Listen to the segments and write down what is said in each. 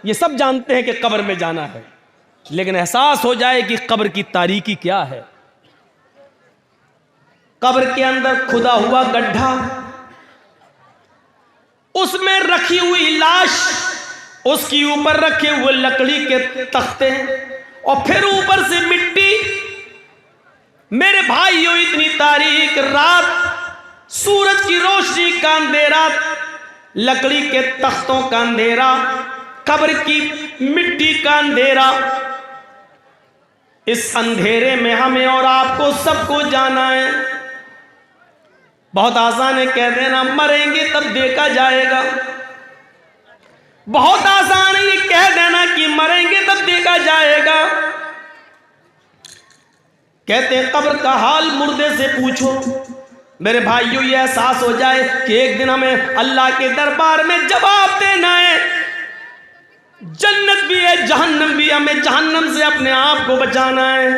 ये सब जानते हैं कि कब्र में जाना है, लेकिन एहसास हो जाए कि कब्र की तारीकी क्या है। कब्र के अंदर खुदा हुआ गड्ढा, उसमें रखी हुई लाश, उसके ऊपर रखे हुए लकड़ी के तख्ते और फिर ऊपर से मिट्टी। मेरे भाइयों, इतनी तारीक रात, सूरज की रोशनी का अंधेरा, लकड़ी के तख्तों का अंधेरा, कब्र की मिट्टी का अंधेरा। इस अंधेरे में हमें और आपको सबको जाना है। बहुत आसान है कह देना मरेंगे तब देखा जाएगा, बहुत आसान है ये कह देना कि मरेंगे तब देखा जाएगा। कहते हैं कब्र का हाल मुर्दे से पूछो। मेरे भाइयों, ये एहसास हो जाए कि एक दिन हमें अल्लाह के दरबार में जवाब देना है। जन्नत भी है, जहन्नम भी, हमें जहन्नम से अपने आप को बचाना है।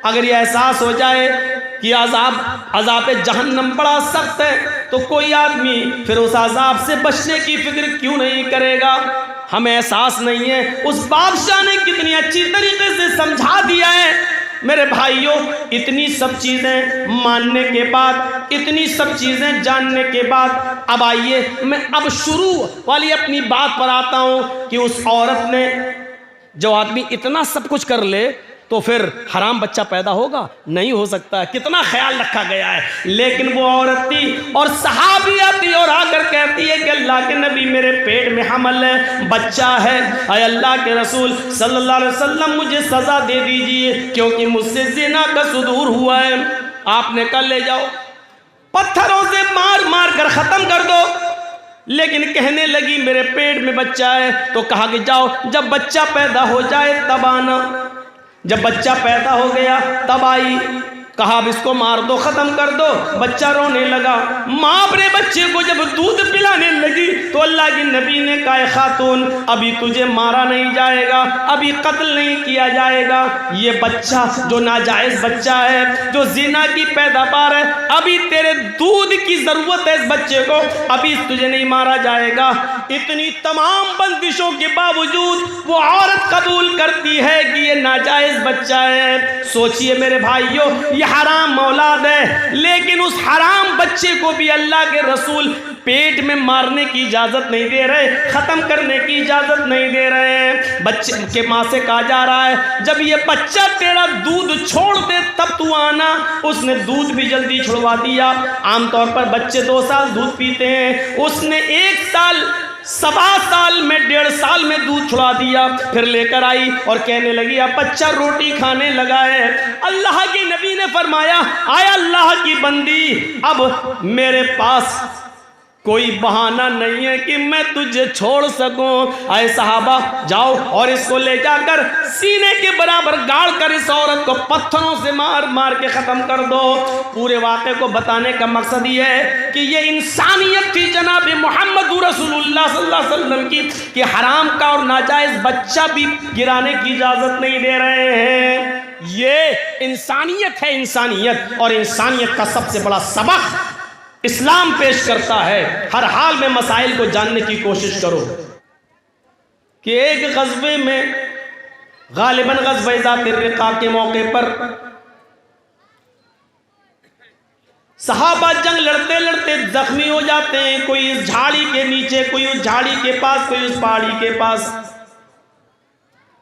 अगर ये एहसास हो जाए कि अजाब जहन्नम बड़ा सख्त है, तो कोई आदमी फिर उस अजाब से बचने की फिक्र क्यों नहीं करेगा। हमें एहसास नहीं है उस बादशाह ने कितनी अच्छी तरीके से समझा दिया है। मेरे भाइयों, इतनी सब चीजें मानने के बाद, इतनी सब चीजें जानने के बाद, अब आइए मैं अब शुरू वाली अपनी बात पर आता हूं कि उस औरत ने, जो आदमी इतना सब कुछ कर ले तो फिर हराम बच्चा पैदा होगा? नहीं हो सकता। कितना ख्याल रखा गया है। लेकिन वो औरत थी और सहाबी आती और आकर कहती है कि अल्लाह के नबी, मेरे पेट में हमल है, बच्चा है, अय अल्लाह के रसूल सल्लल्लाहु अलैहि वसल्लम, मुझे सजा दे दीजिए क्योंकि मुझसे ज़िना का सुदूर हुआ है। आपने कहा ले जाओ, पत्थरों से मार मार कर ख़त्म कर दो। लेकिन कहने लगी मेरे पेट में बच्चा है। तो कहा कि जाओ, जब बच्चा पैदा हो जाए तब आना। जब बच्चा पैदा हो गया तब आई। कहा अब इसको मार दो, खत्म कर दो। बच्चा रोने लगा। माँ अपने बच्चे को जब दूध पिलाने लगी तो अल्लाह के नबी ने कहा खातून, अभी तुझे मारा नहीं जाएगा, अभी कत्ल नहीं किया जाएगा। ये बच्चा जो नाजायज बच्चा है, जो जिना की पैदावार है, अभी तेरे दूध की जरूरत है इस बच्चे को, अभी तुझे नहीं मारा जाएगा। इतनी तमाम बंदिशों के बावजूद वो औरत कबूल करती है कि ये नाजायज बच्चा है। सोचिए मेरे भाइयों, ये हराम औलाद है, लेकिन उस हराम बच्चे को भी अल्लाह के रसूल पेट में मारने की इजाजत नहीं दे रहे, खत्म करने की इजाजत नहीं दे रहे हैं। बच्चे के माँ से कहा जा रहा है जब ये बच्चा तेरा दूध छोड़ दे तब तू आना। उसने दूध भी जल्दी छुड़वा दिया। आमतौर पर बच्चे 2 साल दूध पीते हैं, उसने 1 साल, 7 साल में, 1.5 साल में दूध छुड़ा दिया। फिर लेकर आई और कहने लगी अब बच्चा रोटी खाने लगा है। अल्लाह के नबी ने फरमाया, आय अल्लाह की बंदी, अब मेरे पास कोई बहाना नहीं है कि मैं तुझे छोड़ सकूं। आए सहाबा, जाओ और इसको ले जाकर सीने के बराबर गाड़ कर इस औरत को पत्थरों से मार मार के ख़त्म कर दो। पूरे वाक़े को बताने का मकसद ये है कि ये इंसानियत थी जनाब मोहम्मद रसूलुल्लाह सल्लल्लाहु अलैहि वसल्लम की, कि हराम का और नाजायज़ बच्चा भी गिराने की इजाज़त नहीं दे रहे हैं। ये इंसानियत है, इंसानियत। और इंसानियत का सबसे बड़ा सबक इस्लाम पेश करता है। हर हाल में मसाइल को जानने की कोशिश करो कि एक गज़वे में, गालिबन गज़वे ज़ातिर रिक़ा के मौके पर, सहाबा जंग लड़ते लड़ते जख्मी हो जाते हैं। कोई इस झाड़ी के नीचे, कोई उस झाड़ी के पास, कोई उस पहाड़ी के पास।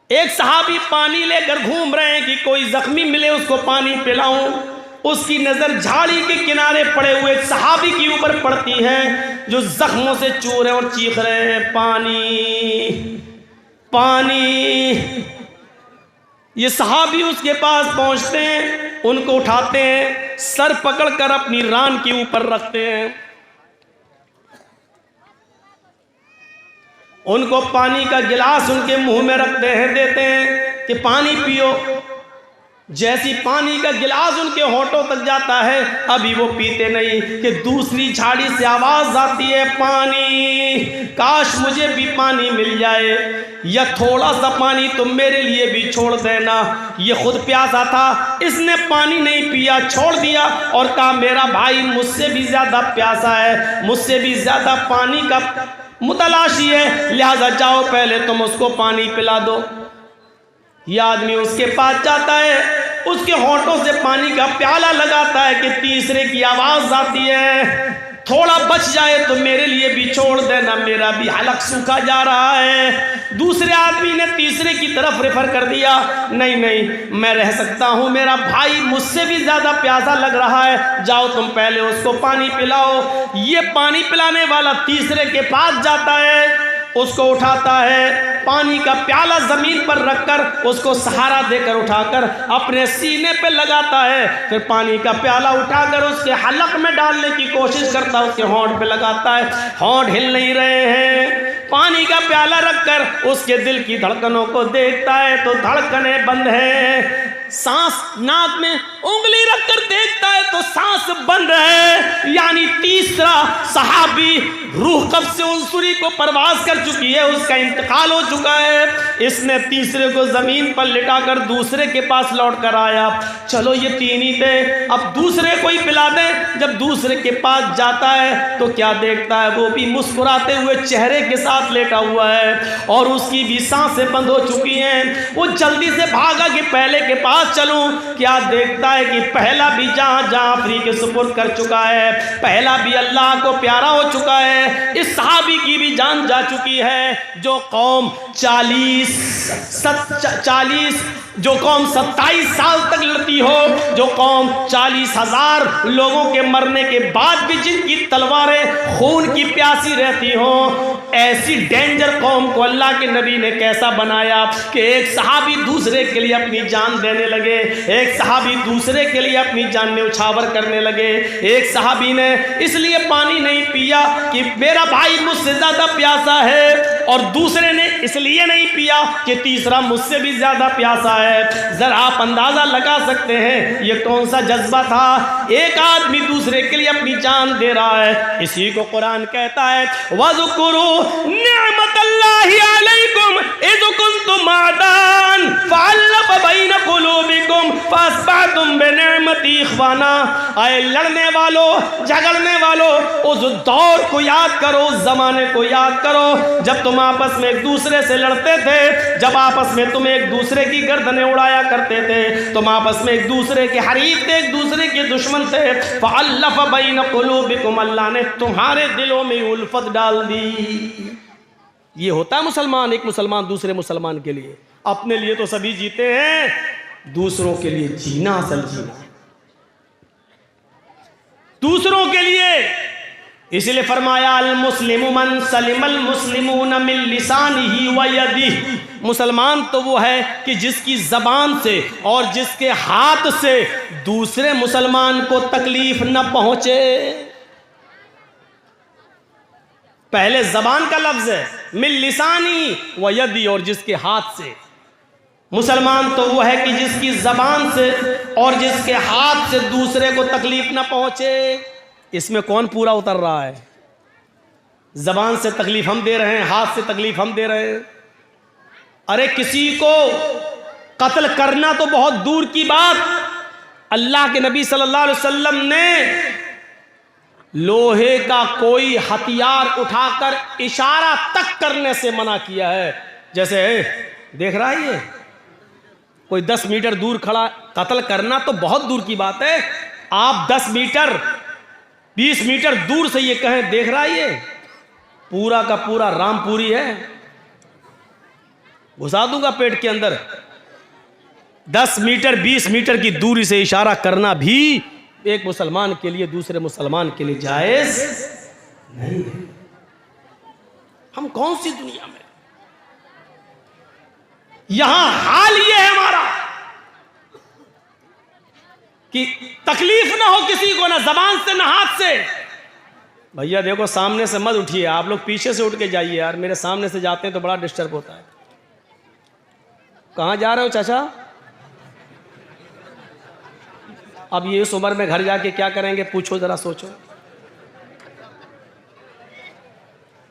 एक सहाबी पानी लेकर घूम रहे हैं कि कोई जख्मी मिले उसको पानी पिलाऊं। उसकी नजर झाड़ी के किनारे पड़े हुए सहाबी के ऊपर पड़ती है जो जख्मों से चूर है और चीख रहे हैं पानी पानी। ये सहाबी उसके पास पहुंचते हैं, उनको उठाते हैं, सर पकड़कर अपनी रान के ऊपर रखते हैं, उनको पानी का गिलास उनके मुंह में रखते हैं, देते हैं कि पानी पियो। जैसी पानी का गिलास उनके होठों तक जाता है, अभी वो पीते नहीं कि दूसरी झाड़ी से आवाज आती है पानी, काश मुझे भी पानी मिल जाए, या थोड़ा सा पानी तुम मेरे लिए भी छोड़ देना। ये खुद प्यासा था, इसने पानी नहीं पिया, छोड़ दिया और कहा मेरा भाई मुझसे भी ज्यादा प्यासा है, मुझसे भी ज्यादा पानी का मुतलाशी है, लिहाजा जाओ पहले तुम उसको पानी पिला दो। यह आदमी उसके पास जाता है, उसके होठों से पानी का प्याला लगाता है कि तीसरे की आवाज आती है, थोड़ा बच जाए तो मेरे लिए भी छोड़ देना, मेरा भी हलक सूखा जा रहा है। दूसरे आदमी ने तीसरे की तरफ रेफर कर दिया, नहीं नहीं मैं रह सकता हूं, मेरा भाई मुझसे भी ज्यादा प्यासा लग रहा है, जाओ तुम पहले उसको पानी पिलाओ। ये पानी पिलाने वाला तीसरे के पास जाता है, उसको उठाता है, पानी का प्याला जमीन पर रखकर उसको सहारा देकर उठाकर अपने सीने पे लगाता है, फिर पानी का प्याला उठाकर उसके हलक में डालने की कोशिश करता है, उसके होंठ पे लगाता है, होंठ हिल नहीं रहे हैं। पानी का प्याला रखकर उसके दिल की धड़कनों को देखता है तो धड़कनें बंद है, सांस नाक में उंगली रखकर देखता है तो सांस बंद है। यानी तीसरा सहाबी रूह कब्ज़ से उनसुरी को परवाज कर चुकी है, उसका इंतकाल हो चुका है। इसने तीसरे को जमीन पर लिटाकर दूसरे के पास लौट कर आया, चलो ये तीन ही थे, अब दूसरे को ही पिला दे। जब दूसरे के पास जाता है तो क्या देखता है, वो भी मुस्कुराते हुए चेहरे के साथ लेटा हुआ है और उसकी भी सांसें बंद हो चुकी हैं। वो जल्दी से भागा कि पहले के पास चलूं, क्या देखता है कि पहला भी जहां आफरी के सुपुर्द कर चुका है, पहला भी अल्लाह को प्यारा हो चुका है, इस सहाबी की भी जान जा चुकी है। जो कौम 27 साल तक लड़ती हो, जो कौम 40,000 लोगों के मरने के बाद भी जिनकी तलवारें खून की प्यासी रहती हो, ऐसी डेंजर कौम को अल्लाह के नबी ने कैसा बनाया कि एक सहाबी दूसरे के लिए अपनी जान देने लगे, एक सहाबी दूसरे के लिए अपनी जान न्यौछावर करने लगे। एक सहाबी ने इसलिए पानी नहीं पिया कि मेरा भाई मुझसे ज्यादा प्यासा है, और दूसरे ने इसलिए नहीं पिया कि तीसरा मुझसे भी ज्यादा प्यासा है। जरा आप अंदाजा लगा सकते हैं ये कौन सा जज्बा था। एक आदमी दूसरे के लिए अपनी जान दे रहा है। इसी को कुरान कहता है, वज़कुरू निअमतल्लाहि अलैकुम इज़ कुंतुम आदान फ़अल्लफ़ बैन क़ुलूबिकुम फ़अस्बहतुम बिनिअमति इख़वाना। आए लड़ने वालों, झगड़ने वालों, उस दौर को याद करो, उस जमाने को याद करो जब तुम आपस में एक दूसरे से लड़ते थे, जब आपस में तुम एक दूसरे की गर्दनें उड़ाया करते थे, तुम आपस में एक दूसरे के हरीफ थे, एक दूसरे के दुश्मन थे। फ़अल्लफ़ बैन क़ुलूबिकुम, अल्लाह ने तुम्हारे दिलों में उल्फत डाल दी। ये होता है मुसलमान, एक मुसलमान दूसरे मुसलमान के लिए। अपने लिए तो सभी जीते हैं, दूसरों के लिए जीना असल जीना, दूसरों के लिए। इसलिए फरमाया अल मुस्लिमु मन सलिमल मुस्लिमून मिन लिसानिही व यदिही। मुसलमान तो वो है कि जिसकी जबान से और जिसके हाथ से दूसरे मुसलमान को तकलीफ न पहुंचे। पहले जबान का लफ्ज है, मिन लिसानी व यदी, और जिसके हाथ से। मुसलमान तो वो है कि जिसकी जबान से और जिसके हाथ से दूसरे को तकलीफ न पहुंचे। इसमें कौन पूरा उतर रहा है? जबान से तकलीफ हम दे रहे हैं, हाथ से तकलीफ हम दे रहे हैं। अरे किसी को कत्ल करना तो बहुत दूर की बात, अल्लाह के नबी सल्लल्लाहु अलैहि वसल्लम ने लोहे का कोई हथियार उठाकर इशारा तक करने से मना किया है। जैसे देख रहा है ये कोई 10 मीटर दूर खड़ा, कत्ल करना तो बहुत दूर की बात है। आप 10 मीटर 20 मीटर दूर से ये कहें, देख रहा है ये पूरा का पूरा रामपुरी है, घुसा दूंगा पेट के अंदर। 10 मीटर 20 मीटर की दूरी से इशारा करना भी एक मुसलमान के लिए दूसरे मुसलमान के लिए जायज नहीं है। हम कौन सी दुनिया में? यहां हाल ये है हमारा कि तकलीफ ना हो किसी को, ना जबान से ना हाथ से। भैया देखो सामने से मत उठिए, आप लोग पीछे से उठ के जाइए यार, मेरे सामने से जाते हैं तो बड़ा डिस्टर्ब होता है। कहां जा रहे हो चाचा? अब ये इस उम्र में घर जाके क्या करेंगे, पूछो जरा, सोचो।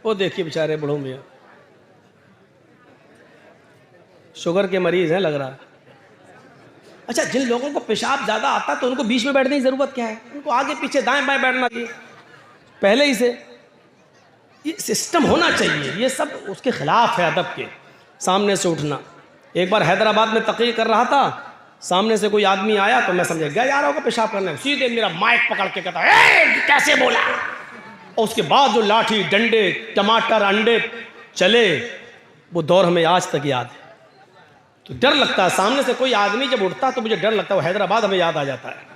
वो देखिए बेचारे बूढ़ों मियां शुगर के मरीज हैं लग रहा है। अच्छा, जिन लोगों को पेशाब ज्यादा आता है तो उनको बीच में बैठने की जरूरत क्या है? उनको आगे पीछे दाएं बाएं बैठना चाहिए पहले ही से। ये सिस्टम होना चाहिए, ये सब उसके खिलाफ है अदब के। सामने से उठना, एक बार हैदराबाद में तकरीर कर रहा था, सामने से कोई आदमी आया तो मैं समझ गया यार होगा पेशाब करने, सीधे मेरा माइक पकड़ के कहता है कैसे बोला। और उसके बाद जो लाठी डंडे टमाटर अंडे चले, वो दौर हमें आज तक याद है। तो डर लगता है, सामने से कोई आदमी जब उठता तो मुझे डर लगता है, वो हैदराबाद हमें याद आ जाता है।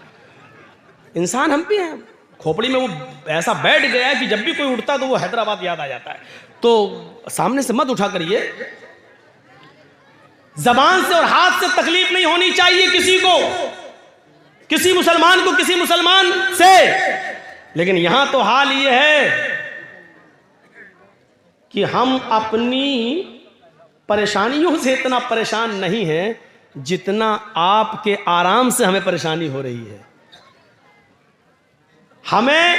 इंसान हम भी हैं, खोपड़ी में वो ऐसा बैठ गया है कि जब भी कोई उठता तो वो हैदराबाद याद आ जाता है। तो सामने से मत उठा करिए। जबान से और हाथ से तकलीफ नहीं होनी चाहिए किसी को, किसी मुसलमान को किसी मुसलमान से। लेकिन यहां तो हाल ये है कि हम अपनी परेशानियों से इतना परेशान नहीं हैं जितना आपके आराम से हमें परेशानी हो रही है। हमें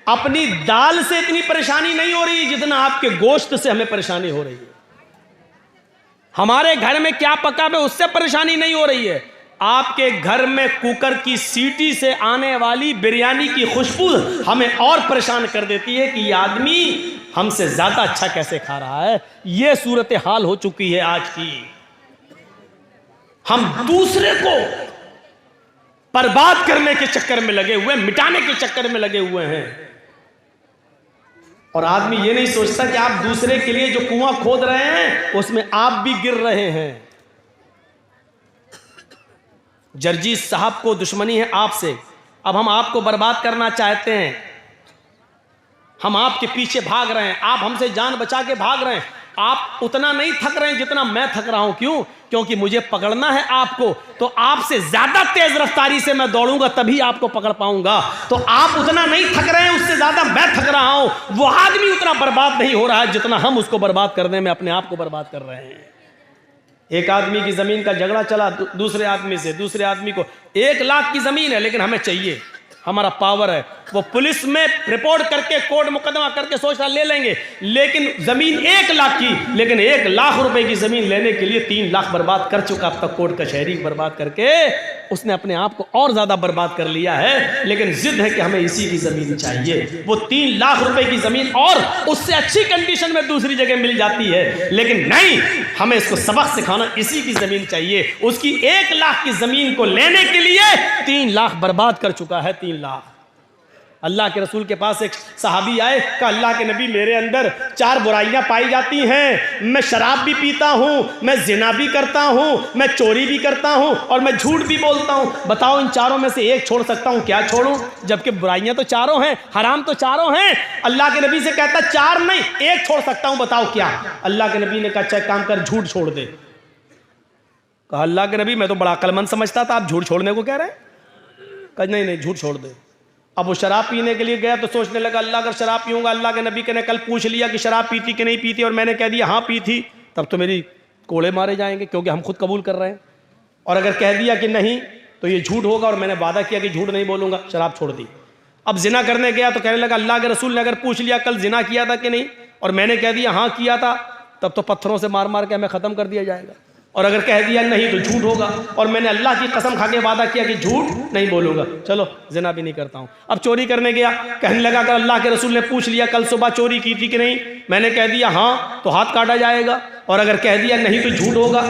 अपनी दाल से इतनी परेशानी नहीं हो रही जितना आपके गोश्त से हमें परेशानी हो रही है। हमारे घर में क्या पका है उससे परेशानी नहीं हो रही है, आपके घर में कुकर की सीटी से आने वाली बिरयानी की खुशबू हमें और परेशान कर देती है कि ये आदमी हमसे ज्यादा अच्छा कैसे खा रहा है। ये सूरत हाल हो चुकी है आज की। हम दूसरे को बर्बाद करने के चक्कर में लगे हुए, मिटाने के चक्कर में लगे हुए हैं। और आदमी ये नहीं सोचता कि आप दूसरे के लिए जो कुआं खोद रहे हैं उसमें आप भी गिर रहे हैं। जर्जीस साहब को दुश्मनी है आपसे, अब हम आपको बर्बाद करना चाहते हैं, हम आपके पीछे भाग रहे हैं, आप हमसे जान बचा के भाग रहे हैं। आप उतना नहीं थक रहे हैं जितना मैं थक रहा हूं। क्यों? क्योंकि मुझे पकड़ना है आपको, तो आपसे ज्यादा तेज रफ्तारी से मैं दौड़ूंगा तभी आपको पकड़ पाऊंगा। तो आप उतना नहीं थक रहे हैं, उससे ज्यादा मैं थक रहा हूं। वो आदमी उतना बर्बाद नहीं हो रहा है जितना हम उसको बर्बाद करने में अपने आप को बर्बाद कर रहे हैं। एक आदमी की जमीन का झगड़ा चला दूसरे आदमी से, दूसरे आदमी को 1 लाख की जमीन है लेकिन हमें चाहिए, हमारा पावर है। वो पुलिस में रिपोर्ट करके कोर्ट मुकदमा करके सोचता ले लेंगे, लेकिन जमीन 1 लाख की, लेकिन 1 लाख रुपए की जमीन लेने के लिए 3 लाख बर्बाद कर चुका अब तक, कोर्ट कचहरी बर्बाद करके उसने अपने आप को और ज्यादा बर्बाद कर लिया है। लेकिन जिद है कि हमें इसी की जमीन चाहिए। वो 3 लाख रुपए की जमीन और उससे अच्छी कंडीशन में दूसरी जगह मिल जाती है, लेकिन नहीं, हमें इसको सबक सिखाना, इसी की जमीन चाहिए। उसकी 1 लाख की जमीन को लेने के लिए 3 लाख बर्बाद कर चुका है। 3 लाख। अल्लाह के रसूल के पास एक सहाबी आए, कहा अल्लाह के नबी मेरे अंदर 4 बुराइयां पाई जाती हैं, मैं शराब भी पीता हूं, मैं जिना भी करता हूं, मैं चोरी भी करता हूं और मैं झूठ भी बोलता हूं। बताओ इन चारों में से एक छोड़ सकता हूं, क्या छोड़ूं? जबकि बुराइयां तो चारों हैं, हराम तो चारों हैं। अल्लाह के नबी से कहता 4 नहीं 1 छोड़ सकता हूं, बताओ क्या? अल्लाह के नबी ने कहा अच्छा काम कर, झूठ छोड़ दे। कहा अल्लाह के नबी मैं तो बड़ा अक्लमंद समझता था, आप झूठ छोड़ने को कह रहे हैं? कहा नहीं नहीं झूठ छोड़ दे। अब वो शराब पीने के लिए गया तो सोचने लगा अल्लाह अगर शराब पीऊंगा, अल्लाह के नबी ने कल पूछ लिया कि शराब पीती कि नहीं पीती और मैंने कह दिया हाँ पी थी, तब तो मेरी कोड़े मारे जाएंगे क्योंकि हम खुद कबूल कर रहे हैं। और अगर कह दिया कि नहीं तो ये झूठ होगा और मैंने वादा किया कि झूठ नहीं बोलूंगा, शराब छोड़ दी। अब जिना करने गया तो कहने लगा अल्लाह के रसूल ने अगर पूछ लिया कल जिना किया था कि नहीं और मैंने कह दिया हाँ किया था, तब तो पत्थरों से मार मार के हमें ख़त्म कर दिया जाएगा। और अगर कह दिया नहीं तो झूठ होगा और मैंने अल्लाह की कसम खा के वादा किया कि झूठ नहीं बोलूंगा, चलो जिना भी नहीं करता हूं। अब चोरी करने गया, कहने लगा अगर अल्लाह के रसूल ने पूछ लिया कल सुबह चोरी की थी कि नहीं, मैंने कह दिया हाँ तो हाथ काटा जाएगा और अगर कह दिया नहीं तो झूठ होगा,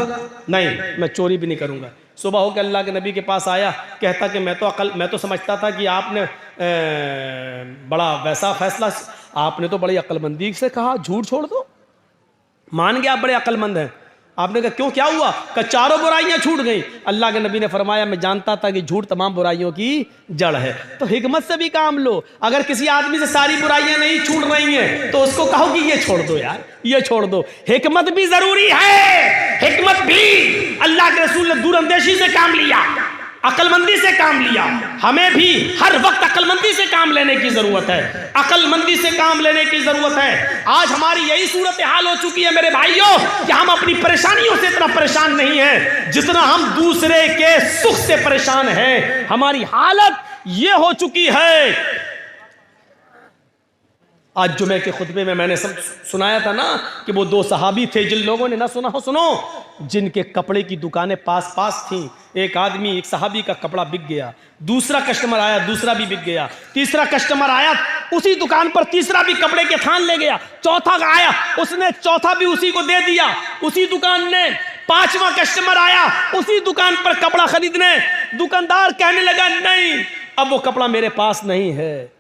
नहीं मैं चोरी भी नहीं करूंगा। सुबह होकर अल्लाह के नबी के पास आया, कहता कि मैं तो समझता था कि आपने बड़ा वैसा फैसला, आपने तो बड़ी अक्लमंदी से कहा झूठ छोड़ दो, मान गया आप बड़े अक्लमंद हैं। आपने कहा क्यों क्या हुआ? कि 4 बुराइयां छूट गई। अल्लाह के नबी ने फरमाया मैं जानता था कि झूठ तमाम बुराइयों की जड़ है। तो हिकमत से भी काम लो। अगर किसी आदमी से सारी बुराइयां नहीं छूट रही हैं तो उसको कहो कि ये छोड़ दो यार, ये छोड़ दो। हिकमत भी जरूरी है, हिकमत भी। अल्लाह के रसूल ने दूरअंदेशी से काम लिया, अक्लमंदी से काम लिया। हमें भी हर वक्त अक्लमंदी से काम लेने की जरूरत है, अक्लमंदी से काम लेने की जरूरत है। आज हमारी यही सूरत हाल हो चुकी है मेरे भाइयों कि हम अपनी परेशानियों से इतना परेशान नहीं हैं जितना हम दूसरे के सुख से परेशान हैं। हमारी हालत ये हो चुकी है। आज जुमे के खुतबे में मैंने सुनाया था ना कि वो 2 सहाबी थे, जिन लोगों ने ना सुना हो सुनो, जिनके कपड़े की दुकानें पास पास थीं। एक आदमी, एक सहाबी का कपड़ा बिक गया, दूसरा कस्टमर आया, दूसरा भी बिक गया, तीसरा कस्टमर आया, उसी दुकान पर तीसरा भी कपड़े के थान ले गया, चौथा आया, उसने चौथा भी उसी को दे दिया उसी दुकान ने। पांचवा कस्टमर आया उसी दुकान पर कपड़ा खरीदने, दुकानदार कहने लगा नहीं, अब वो कपड़ा मेरे पास नहीं है,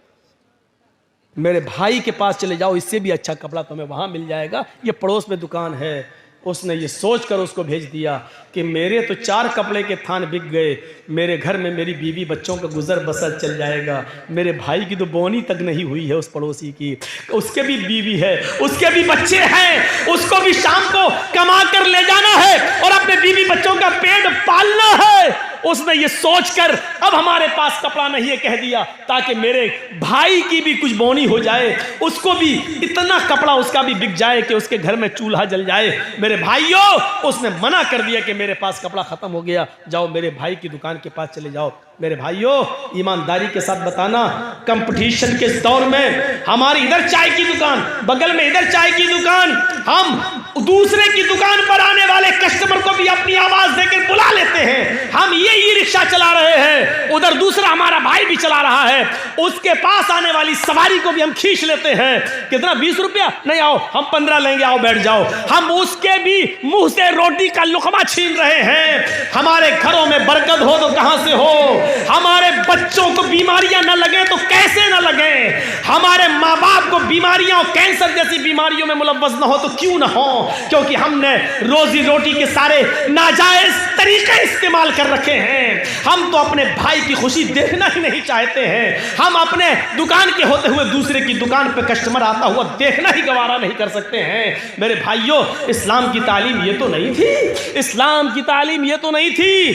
मेरे भाई के पास चले जाओ, इससे भी अच्छा कपड़ा तुम्हें वहां मिल जाएगा, ये पड़ोस में दुकान है। उसने ये सोचकर उसको भेज दिया कि मेरे तो 4 कपड़े के थान बिक गए, मेरे घर में मेरी बीवी बच्चों का गुजर बसर चल जाएगा, मेरे भाई की तो बोनी तक नहीं हुई है उस पड़ोसी की, उसके भी बीवी है, उसके भी बच्चे हैं, उसको भी शाम को कमा कर ले जाना है और अपने बीवी बच्चों का पेट पालना है। उसने ये सोचकर अब हमारे पास कपड़ा नहीं है कह दिया, ताकि मेरे भाई की भी कुछ बोनी हो जाए, उसको भी इतना कपड़ा उसका भी बिक जाए कि उसके घर में चूल्हा जल जाए। मेरे भाइयों, उसने मना कर दिया कि मेरे पास कपड़ा खत्म हो गया, जाओ मेरे भाई की दुकान के पास चले जाओ। मेरे भाइयों, ईमानदारी के साथ बताना, कंपटीशन के दौर में हमारी इधर चाय की दुकान, बगल में इधर चाय की दुकान, हम दूसरे की दुकान पर आने वाले कस्टमर को भी अपनी आवाज देकर बुला लेते हैं। हम ये ई रिक्शा चला रहे हैं, उधर दूसरा हमारा भाई भी चला रहा है, उसके पास आने वाली सवारी को भी हम खींच लेते हैं। कितना? 20 रुपया? नहीं, आओ हम 15 लेंगे, आओ बैठ जाओ। हम उसके भी मुंह से रोटी का लुकमा छीन रहे हैं। हमारे घरों में बरकत हो तो कहां से हो, हमारे बच्चों को बीमारियां न लगे तो कैसे न लगे, हमारे माँ बाप को बीमारियां और कैंसर जैसी बीमारियों में मुलव्वस न हो तो क्यों न हो, क्योंकि हमने रोजी रोटी के सारे नाजायज तरीके इस्तेमाल कर रखे हैं। हम तो अपने भाई की खुशी देखना ही नहीं चाहते हैं, हम अपने दुकान के होते हुए दूसरे की दुकान पर कस्टमर आता हुआ देखना ही गवारा नहीं कर सकते हैं। मेरे भाइयों, इस्लाम की तालीम ये तो नहीं थी, इस्लाम की तालीम ये तो नहीं थी।